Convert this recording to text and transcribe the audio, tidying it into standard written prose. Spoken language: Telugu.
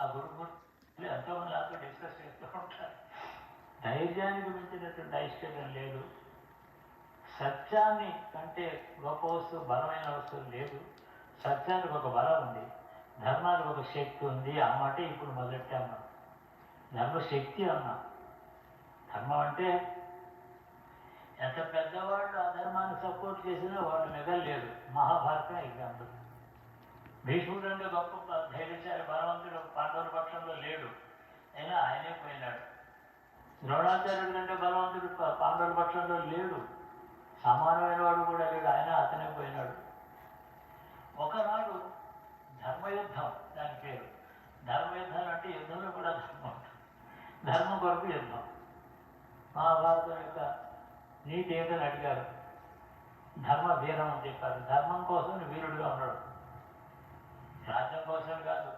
ఆ గురుమూర్తులు ఎంతోమంది నాతో డిస్కస్ చేస్తూ ఉంటారు. ధైర్యానికి మించినటువంటి ఐశ్వర్యం లేదు, సత్యాన్ని కంటే గొప్ప వస్తువు బలమైన వస్తువు లేదు. సత్యానికి ఒక బలం ఉంది, ధర్మానికి ఒక శక్తి ఉంది. ఆ మాట ఇప్పుడు మొదలెట్టాం మనం. ధర్మశక్తి అన్నాం. ధర్మం అంటే ఎంత పెద్దవాళ్ళు ఆ ధర్మాన్ని సపోర్ట్ చేసినా వాళ్ళు మిగలలేదు. మహాభారతం ఎగ్జాంపుల్. భీష్ముడు అంటే గొప్ప ధైర్యశాలి బలవంతుడు పాండవుల పక్షంలో లేడు, అయినా ఆయనే పోయినాడు. ద్రోణాచార్యుడు కంటే బలవంతుడు పాండవుల పక్షంలో లేడు, సమానమైన వాడు కూడా లేడు, ఆయన అతనే పోయినాడు. ఒకనాడు ధర్మయుద్ధం దాని పేరు. ధర్మయుద్ధం అంటే యుద్ధంలో కూడా ధర్మం ఉంటుంది, ధర్మం కొరకు యుద్ధం. మహాభారతం యొక్క నీతి ఏంటని అడిగారు, ధర్మ వీరం అని చెప్పారు. ధర్మం కోసం వీరుడిగా ఉన్నాడు, రాజ్యం కోసం కాదు.